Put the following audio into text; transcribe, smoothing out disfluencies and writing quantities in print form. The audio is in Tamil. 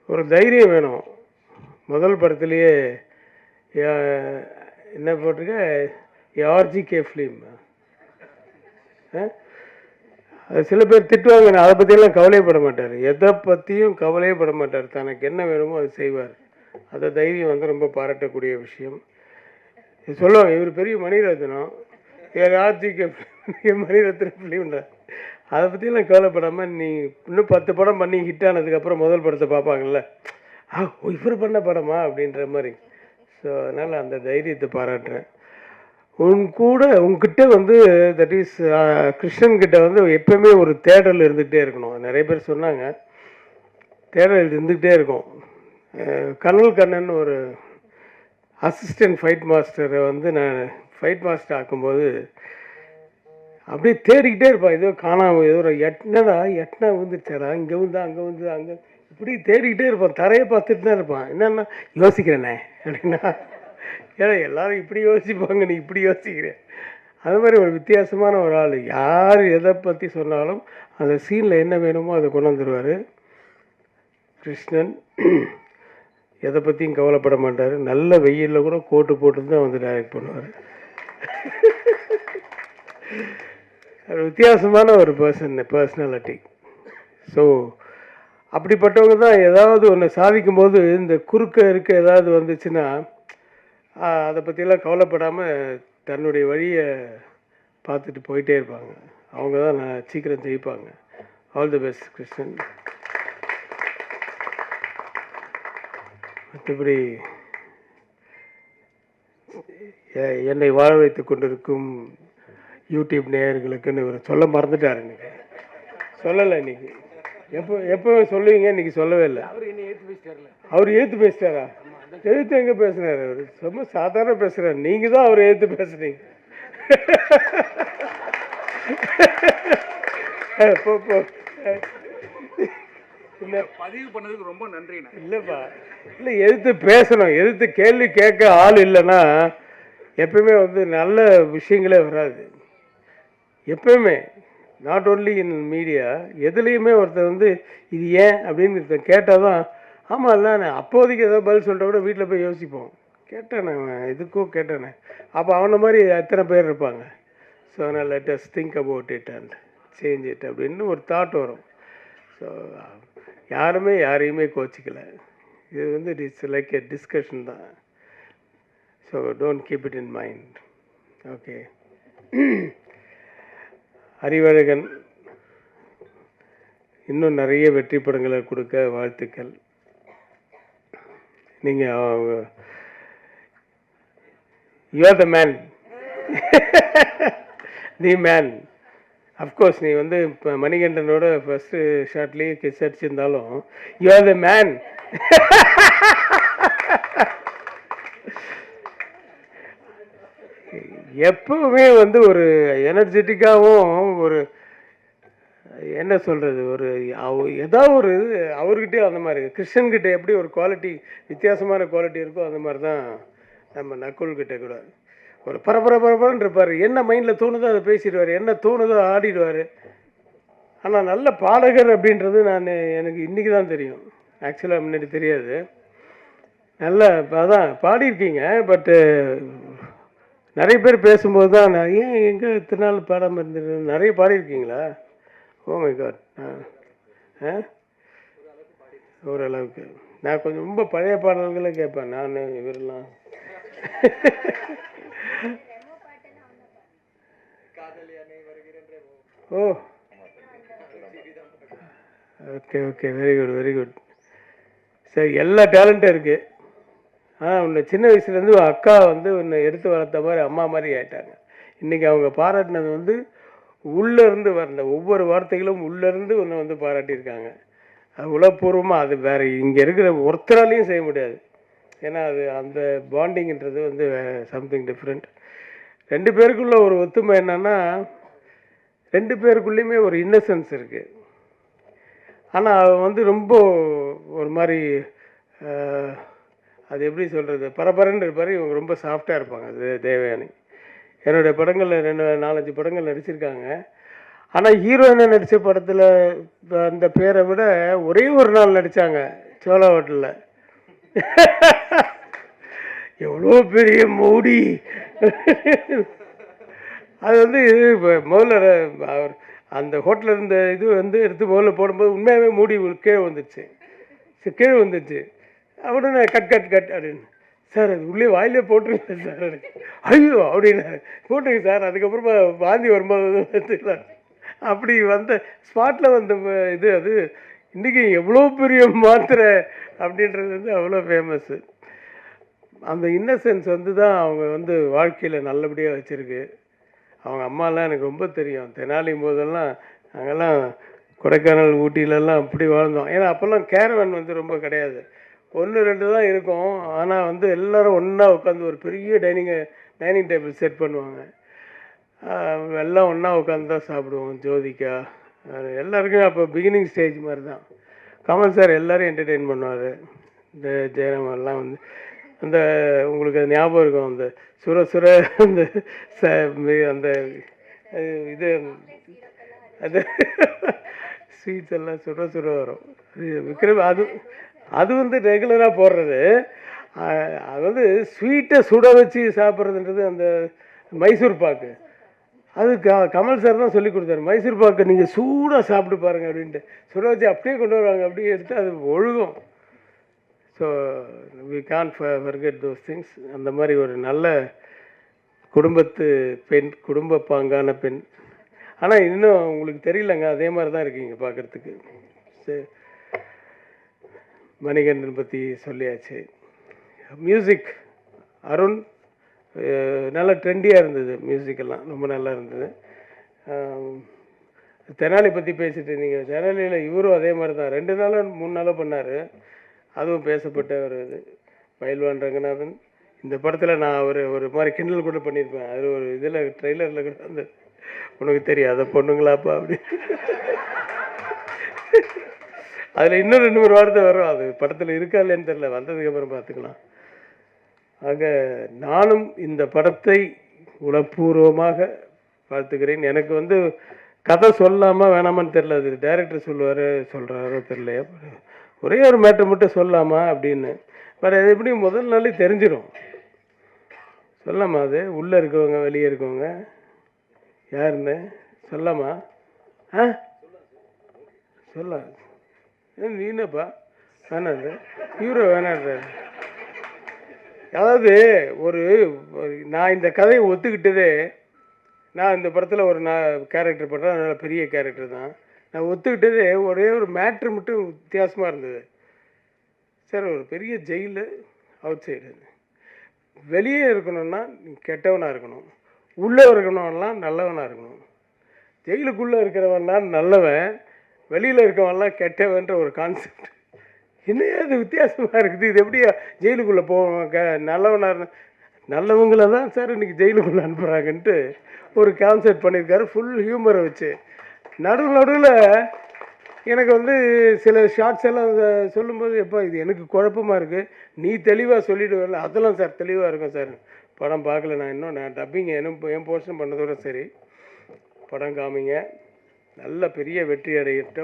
ஒரு தைரியம் வேணும். முதல் படத்துலேயே என்ன போட்டிருக்க, ஆர்ஜிகே ஃபிலிம். அது சில பேர் திட்டுவாங்க, அதை பற்றியெல்லாம் கவலையப்பட மாட்டார், எதை பற்றியும் கவலையப்பட மாட்டார், தனக்கு என்ன வேணுமோ அது செய்வார். அந்த தைரியம் வந்து ரொம்ப பாராட்டக்கூடிய விஷயம். சொல்லுவாங்க இவர் பெரிய மணிரத்னம், ஆர்ஜிகே மணிரத்னம் ஃபிலிம்ன்ற, அதை பற்றியெல்லாம் கவலைப்படாமல் நீ இன்னும் 10 படம் பண்ணி ஹிட் ஆனதுக்கப்புறம் முதல் படத்தை பார்ப்பாங்கள்ல, இவர் பண்ண படமா அப்படின்ற மாதிரி. ஸோ அதனால் அந்த தைரியத்தை பாராட்டுறேன். உங்ககிட்ட வந்து தட் இஸ் கிருஷ்ணன்கிட்ட வந்து எப்பவுமே ஒரு தேடல் இருந்துகிட்டே இருக்கணும். நிறைய பேர் சொன்னாங்க தேடல் இருந்துக்கிட்டே இருக்கும். கனல் கண்ணன் ஒரு அசிஸ்டன்ட் ஃபைட் மாஸ்டரை வந்து நான் ஃபைட் மாஸ்டர் ஆக்கும்போது அப்படியே தேடிக்கிட்டே இருப்பான். ஏதோ காணாமல் ஏதோ ஒரு எட்டனா விழுந்துச்சாரா, இங்கே வந்து அங்கே வந்து அங்கே இப்படி தேடிக்கிட்டே இருப்பான். தரையை பார்த்துட்டு தான் இருப்பான். என்னென்னா யோசிக்கிறேனே அப்படின்னா, ஏன்னா எல்லாரும் இப்படி யோசிப்பாங்க, நீ இப்படி யோசிக்கிறேன். அது மாதிரி ஒரு வித்தியாசமான ஒரு ஆள். யார் எதை பற்றி சொன்னாலும் அந்த சீனில் என்ன வேணுமோ அதை கொண்டு வந்துடுவார் கிருஷ்ணன். எதை பற்றியும் கவலைப்பட மாட்டார். நல்ல வெயிலில் கூட கோட்டு போட்டு தான் வந்து டைரக்ட் பண்ணுவார். வித்தியாசமான ஒரு பர்சனாலிட்டி. ஸோ அப்படிப்பட்டவங்க தான் ஏதாவது ஒன்று சாதிக்கும்போது இந்த குறுக்க இருக்க ஏதாவது வந்துச்சுன்னா அதை பற்றியெல்லாம் கவலைப்படாமல் தன்னுடைய வழியை பார்த்துட்டு போயிட்டே இருப்பாங்க. அவங்க தான் நான் சீக்கிரம் ஜெயிப்பாங்க. All the best Krishnan. மற்றபடி என்னை வாழ வைத்து கொண்டிருக்கும் யூடியூப் நேயர்களுக்குன்னு இவர் சொல்ல மறந்துட்டார். இன்னைக்கு சொல்லலை. இன்னைக்கு எப்போ சொல்லுவீங்க, இன்னைக்கு சொல்லவே இல்லை. அவர் ஏற்று பேசிட்டாரா? எழுத்து எங்கே பேசுனார்? அவர் ரொம்ப சாதாரண பேசுகிறார். நீங்கள் தான் அவர் எழுத்து பேசுனீங்க. இல்லை பதிவு பண்ணதுக்கு ரொம்ப நன்றி. இல்லைப்பா, இல்லை எதிர்த்து பேசணும். எதிர்த்து கேள்வி கேட்க ஆள் இல்லைன்னா எப்பவுமே வந்து நல்ல விஷயங்களே வராது. எப்பவுமே நாட் ஓன்லி இன் மீடியா, எதுலேயுமே ஒருத்தர் வந்து இது ஏன் அப்படின்னு கேட்டால் தான் ஆமாம் இல்லை நான் அப்போதைக்கு ஏதோ பதில் சொல்லிட்ட கூட வீட்டில் போய் யோசிப்போம். கேட்டேனே எதுக்கும் கேட்டேனே, அப்போ அவனை மாதிரி எத்தனை பேர் இருப்பாங்க. ஸோ அதனால் let us think about it and change it அப்படின்னு ஒரு தாட் வரும். ஸோ யாருமே யாரையுமே கோச்சிக்கலை. இது வந்து இட்ஸ் லைக் எ டிஸ்கஷன் தான். So don't keep it in mind. Okay. Arivazhagan இன்னும் நிறைய வெற்றி படங்களை கொடுக்க வாழ்த்துக்கள். நீங்கள் you are the man. The man. Of course நீ வந்து இப்போ மணிகண்டனோட ஃபஸ்ட்டு ஷார்ட்லேயே கிஸ் அடிச்சிருந்தாலும் யூ ஆர் த மேன். எப்பவுமே வந்து ஒரு எனர்ஜெட்டிக்காகவும் ஒரு என்ன சொல்கிறது, ஒரு ஏதாவது ஒரு அவர்கிட்டே அந்த மாதிரி இருக்குது. கிருஷ்ணன்கிட்ட எப்படி ஒரு குவாலிட்டி, வித்தியாசமான குவாலிட்டி இருக்கோ அந்த மாதிரி தான் நம்ம நக்குல்கிட்ட கூட ஒரு பரபரன்னு இருப்பார். என்ன மைண்டில் தோணுதோ அதை பேசிடுவார், என்ன தோணுதோ ஆடிடுவார். ஆனால் நல்ல பாடகர் அப்படின்றது எனக்கு இன்றைக்கி தான் தெரியும். ஆக்சுவலாக முன்னாடி தெரியாது. நல்ல அதான் பாடியிருக்கீங்க. பட்டு நிறைய பேர் பேசும்போது தான் நான் ஏன் எங்கே இத்தனை நாள் பாடாமல் இருந்தது. நிறைய பாடியிருக்கீங்களா? Oh my God. ஓரளவுக்கு நான் கொஞ்சம் ரொம்ப பழைய பாடல்களை கேட்பேன் நான். இவரெல்லாம் oh okay okay, very good very good. சரி, எல்லா டேலண்ட்டும் இருக்குது. உன்னை சின்ன வயசுலேருந்து அக்கா வந்து உன்னை எடுத்து வளர்த்த மாதிரி அம்மா மாதிரி ஆயிட்டாங்க. இன்றைக்கி அவங்க பாராட்டினது வந்து உள்ளேருந்து வந்த ஒவ்வொரு வார்த்தைகளும் உள்ளேருந்து உன்னை வந்து பாராட்டியிருக்காங்க. அது உளப்பூர்வமாக. அது வேறு இங்கே இருக்கிற ஒருத்தராலையும் செய்ய முடியாது. ஏன்னா அது அந்த பாண்டிங்கிறது வந்து சம்திங் டிஃப்ரெண்ட். 2 பேருக்குள்ள ஒரு ஒத்துமை என்னன்னா, 2 பேருக்குள்ளேயுமே ஒரு இன்னசென்ஸ் இருக்குது. ஆனால் அவன் வந்து ரொம்ப ஒரு மாதிரி அது எப்படி சொல்கிறது, பரபரன்னு இருப்பார். இவங்க ரொம்ப சாஃப்டாக இருப்பாங்க. அது தேவயானி என்னுடைய படங்களில் 4-5 படங்கள் நடிச்சிருக்காங்க. ஆனால் ஹீரோயினை நடித்த படத்தில் அந்த பேரை விட ஒரே ஒரு நாள் நடித்தாங்க. சோழா ஹோட்டலில். எவ்வளோ பெரிய மூடி. அது வந்து முதல்ல அவர் அந்த ஹோட்டலில் இருந்த இது வந்து எடுத்து முதல்ல போடும்போது உண்மையாகவே மூடி கீழே வந்துடுச்சு. கீழே வந்துடுச்சு. உடனே கட் கட் கட் அப்படின்னு, சார் அது உள்ளே வாயிலே போட்டுருங்க சார். ஐயோ அப்படின்னாரு. போட்டுருங்க சார். அதுக்கப்புறமா வாந்தி வரும்போது எடுத்துக்கலாம். அப்படி வந்த ஸ்பாட்டில் வந்த இது அது இன்றைக்கி எவ்வளோ பெரிய மாத்திரை அப்படின்றது வந்து அவ்வளோ ஃபேமஸ்ஸு. அந்த இன்னசென்ஸ் வந்து தான் அவங்க வந்து வாழ்க்கையில் நல்லபடியாக வச்சுருக்கு. அவங்க அம்மாலாம் எனக்கு ரொம்ப தெரியும். தெனாலியும் போதெல்லாம் நாங்கள்லாம் கொடைக்கானல் ஊட்டியிலலாம் அப்படி வாழ்ந்தோம். ஏன்னா அப்போல்லாம் கேரவன் வந்து ரொம்ப கிடையாது, 1-2 தான் இருக்கும். ஆனால் வந்து எல்லோரும் ஒன்றா உட்காந்து ஒரு பெரிய டைனிங் டேபிள் செட் பண்ணுவாங்க. எல்லாம் ஒன்றா உட்காந்து தான் சாப்பிடுவோம். ஜோதிகா எல்லாருக்குமே அப்போ பிகினிங் ஸ்டேஜ் மாதிரி தான். கமல் சார் எல்லோரும் என்டர்டெயின் பண்ணுவார். இந்த ஜெயராமெல்லாம் வந்து அந்த உங்களுக்கு அது ஞாபகம் இருக்கும், அந்த சுர சுர அந்த அந்த இது அது ஸ்வீட்ஸ் எல்லாம் சுட சுட வரும். விக்ரம் அது வந்து ரெகுலராக போடுறது. அது வந்து ஸ்வீட்டை சுட வச்சு சாப்பிட்றதுன்றது அந்த மைசூர் பாக்கு. அது கமல் சார் தான் சொல்லி கொடுத்தாரு. மைசூர் பாக்கு நீங்கள் சூடாக சாப்பிட்டு பாருங்கள் அப்படின்ட்டு சுட வச்சு அப்படியே கொண்டு வருவாங்க. அப்படியே எடுத்து அது ஒழுகும். So we can't forget those things. அந்த மாதிரி ஒரு நல்ல குடும்பத்து பெண், குடும்ப பாங்கான பெண். ஆனால் இன்னும் உங்களுக்கு தெரியலங்க, அதே மாதிரி தான் இருக்கீங்க பார்க்குறதுக்கு. சரி, மணிகண்டன் பற்றி சொல்லியாச்சு. மியூசிக் அருண் நல்லா ட்ரெண்டியாக இருந்தது. மியூசிக்கெல்லாம் ரொம்ப நல்லா இருந்தது. தெனாலி பற்றி பேசிட்டு இருந்தீங்க. தெனாலியில் இவரும் அதே மாதிரி தான் 2 நாளோ 3 நாளோ பண்ணார். அதுவும் பேசப்பட்ட ஒரு இது. பயில்வான் ரங்கநாதன் இந்த படத்தில் நான் ஒரு மாதிரி கிண்டல் கூட பண்ணியிருப்பேன். அது ஒரு இதில் ட்ரெய்லரில் கூட அந்த உனக்கு தெரியாத பொண்ணுங்களாப்பா அப்படி அதில் இன்னும் 2-3 வார்த்தை வரும். அது படத்தில் இருக்கா இல்லைன்னு தெரியல, வந்ததுக்கப்புறம் பார்த்துக்கலாம். ஆக நானும் இந்த படத்தை உளப்பூர்வமாக பார்த்துக்கிறேன். எனக்கு வந்து கதை சொல்லாமல் வேணாமான்னு தெரில, அது டைரக்டர் சொல்கிறாரோ தெரியலையா, ஒரே ஒரு மேட்டர் மட்டும் சொல்லாமா அப்படின்னு. பட் அது எப்படி முதல் நாளே தெரிஞ்சிடும். சொல்லாமா? அது உள்ளே இருக்கவங்க வெளியே இருக்கவங்க யாருன்னு சொல்லாமா? சொல்ல நீனப்பா வேணாது, ஹீரோ வேணான்ற. அதாவது நான் இந்த கதையை ஒத்துக்கிட்டதே, நான் இந்த படத்தில் ஒரு கேரக்டர் பண்ணுறேன், அதனால் பெரிய கேரக்டர் தான். நான் ஒத்துக்கிட்டதே ஒரே ஒரு மேட்ரு மட்டும் வித்தியாசமாக இருந்தது. சார் ஒரு பெரிய ஜெயிலு அவுட் சைடு, வெளியே இருக்கணும்னா நீ கெட்டவனாக இருக்கணும், உள்ளே இருக்கணும்லாம் நல்லவனாக இருக்கணும். ஜெயிலுக்குள்ளே இருக்கிறவன்லாம் நல்லவன், வெளியில் இருக்கவன்லாம் கெட்டவன்ற ஒரு கான்செப்ட். என்னையா அது வித்தியாசமாக இருக்குது. இது எப்படியா ஜெயிலுக்குள்ளே போவாங்க? நல்லவங்கள தான் சார் இன்றைக்கி ஜெயிலுக்குள்ளே அனுப்புகிறாங்கன்ட்டு ஒரு கான்செப்ட் பண்ணியிருக்காரு, ஃபுல் ஹியூமரை வச்சு. நடுவில் எனக்கு வந்து சில ஷார்ட்ஸ் எல்லாம் சொல்லும்போது எப்போ இது எனக்கு குழப்பமாக இருக்குது, நீ தெளிவாக சொல்லிவிடுவேன். அதெல்லாம் சார் தெளிவாக இருக்கும் சார். படம் பார்க்கல நான் இன்னும், நான் டப்பிங் என் போர்ஷன் பண்ணதோட சரி. படம் காமிங்க, நல்ல பெரிய வெற்றி அடையட்டும்.